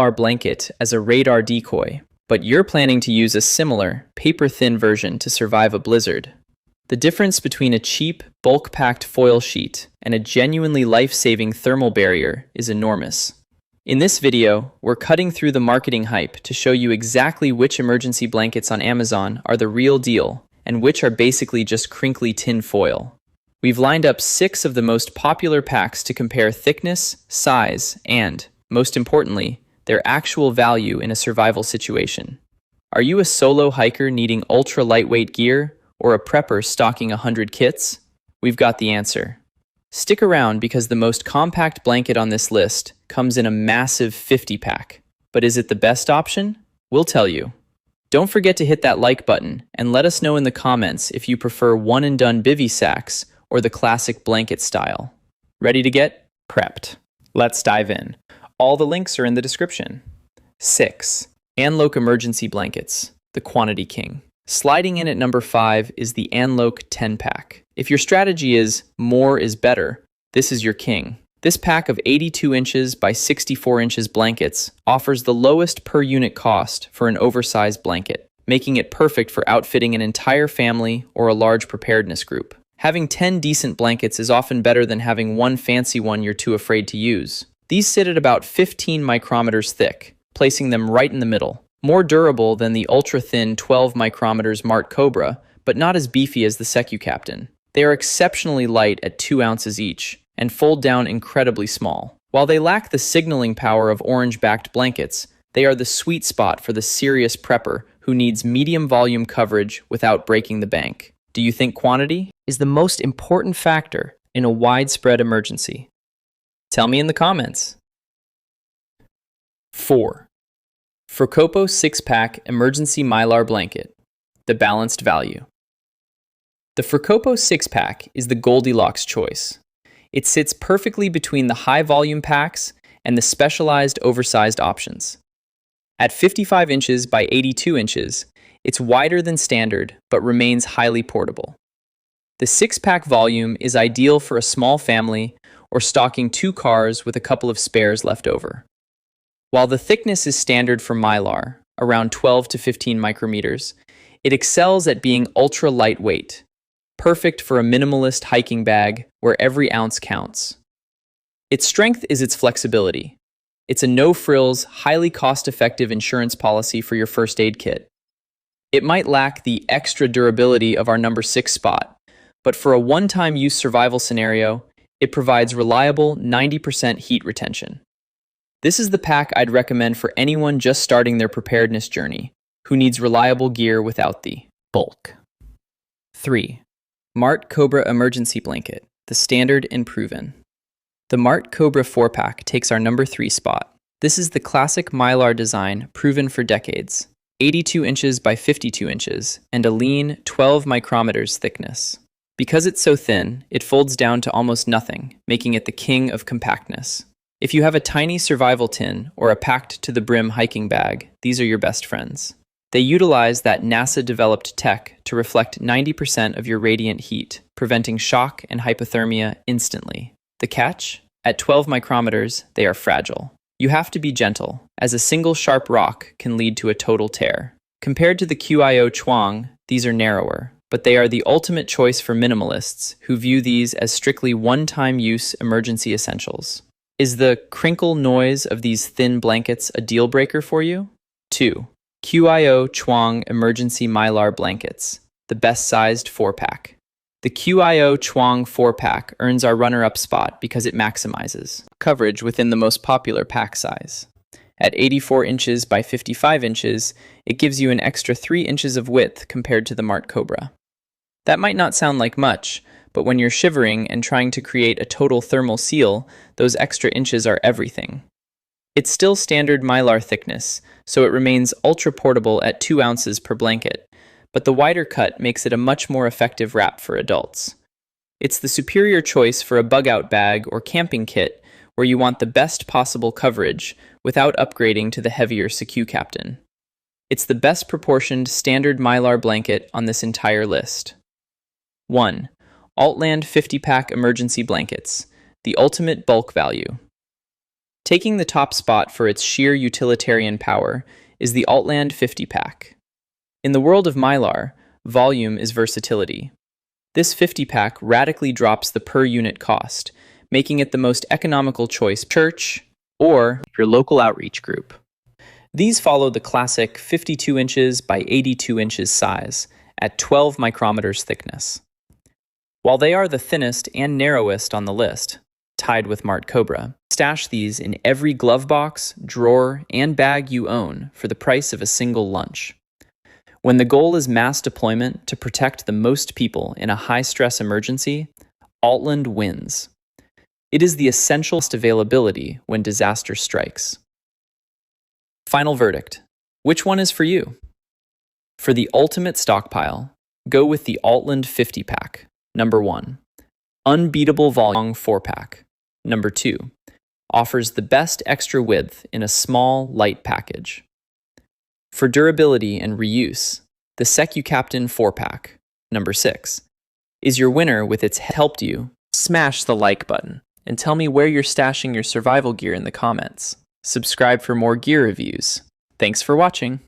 Mylar blanket as a radar decoy, but you're planning to use a similar, paper-thin version to survive a blizzard. The difference between a cheap, bulk-packed foil sheet and a genuinely life-saving thermal barrier is enormous. In this video, we're cutting through the marketing hype to show you exactly which emergency blankets on Amazon are the real deal and which are basically just crinkly tin foil. We've lined up 6 of the most popular packs to compare thickness, size, and, most importantly, their actual value in a survival situation. Are you a solo hiker needing ultra-lightweight gear or a prepper stocking 100 kits? We've got the answer. Stick around because the most compact blanket on this list comes in a massive 50-pack. But is it the best option? We'll tell you. Don't forget to hit that like button and let us know in the comments if you prefer one-and-done bivy sacks or the classic blanket style. Ready to get prepped? Let's dive in. All the links are in the description. 6. ANLOKE Emergency Blankets, the Quantity King. Sliding in at number 5 is the ANLOKE 10-pack. If your strategy is more is better, this is your king. This pack of 82 inches by 64 inches blankets offers the lowest per unit cost for an oversized blanket, making it perfect for outfitting an entire family or a large preparedness group. Having 10 decent blankets is often better than having one fancy one you're too afraid to use. These sit at about 15 micrometers thick, placing them right in the middle. More durable than the ultra-thin 12 micrometers Mart Cobra, but not as beefy as the SecuCaptain. They are exceptionally light at 2 ounces each, and fold down incredibly small. While they lack the signaling power of orange-backed blankets, they are the sweet spot for the serious prepper who needs medium volume coverage without breaking the bank. Do you think quantity is the most important factor in a widespread emergency? Tell me in the comments. 4. Frocopo 6-pack Emergency Mylar Blanket, the balanced value. The Frocopo 6-pack is the Goldilocks choice. It sits perfectly between the high-volume packs and the specialized oversized options. At 55 inches by 82 inches, it's wider than standard but remains highly portable. The 6-pack volume is ideal for a small family or stocking 2 cars with a couple of spares left over. While the thickness is standard for Mylar, around 12 to 15 micrometers, it excels at being ultra lightweight, perfect for a minimalist hiking bag where every ounce counts. Its strength is its flexibility. It's a no-frills, highly cost-effective insurance policy for your first aid kit. It might lack the extra durability of our number 6 spot, but for a one-time use survival scenario, it provides reliable 90% heat retention. This is the pack I'd recommend for anyone just starting their preparedness journey, who needs reliable gear without the bulk. 3. Mart Cobra Emergency Blanket, the standard and proven. The Mart Cobra 4-pack takes our number 3 spot. This is the classic Mylar design proven for decades, 82 inches by 52 inches, and a lean 12 micrometers thickness. Because it's so thin, it folds down to almost nothing, making it the king of compactness. If you have a tiny survival tin or a packed-to-the-brim hiking bag, these are your best friends. They utilize that NASA-developed tech to reflect 90% of your radiant heat, preventing shock and hypothermia instantly. The catch? At 12 micrometers, they are fragile. You have to be gentle, as a single sharp rock can lead to a total tear. Compared to the CHUANG, these are narrower, but they are the ultimate choice for minimalists who view these as strictly one-time use emergency essentials. Is the crinkle noise of these thin blankets a deal breaker for you? 2. CHUANG Emergency Mylar Blankets, the best-sized 4-pack. The CHUANG 4-pack earns our runner-up spot because it maximizes coverage within the most popular pack size. At 84 inches by 55 inches, it gives you an extra 3 inches of width compared to the Mart Cobra. That might not sound like much, but when you're shivering and trying to create a total thermal seal, those extra inches are everything. It's still standard Mylar thickness, so it remains ultra-portable at 2 ounces per blanket, but the wider cut makes it a much more effective wrap for adults. It's the superior choice for a bug-out bag or camping kit where you want the best possible coverage without upgrading to the heavier SecuCaptain. It's the best proportioned standard Mylar blanket on this entire list. 1. Altland 50-pack emergency blankets, the ultimate bulk value. Taking the top spot for its sheer utilitarian power is the Altland 50-pack. In the world of Mylar, volume is versatility. This 50-pack radically drops the per-unit cost, making it the most economical choice for church or your local outreach group. These follow the classic 52 inches by 82 inches size at 12 micrometers thickness. While they are the thinnest and narrowest on the list, tied with Mart Cobra, stash these in every glove box, drawer, and bag you own for the price of a single lunch. When the goal is mass deployment to protect the most people in a high-stress emergency, Altland wins. It is the essential availability when disaster strikes. Final verdict. Which one is for you? For the ultimate stockpile, go with the Altland 50-pack. Number 1. Unbeatable volume 4-pack. Number 2. Offers the best extra width in a small, light package. For durability and reuse, the SecuCaptain 4-pack. Number 6. Is your winner with its helped you. Smash the like button and tell me where you're stashing your survival gear in the comments. Subscribe for more gear reviews. Thanks for watching.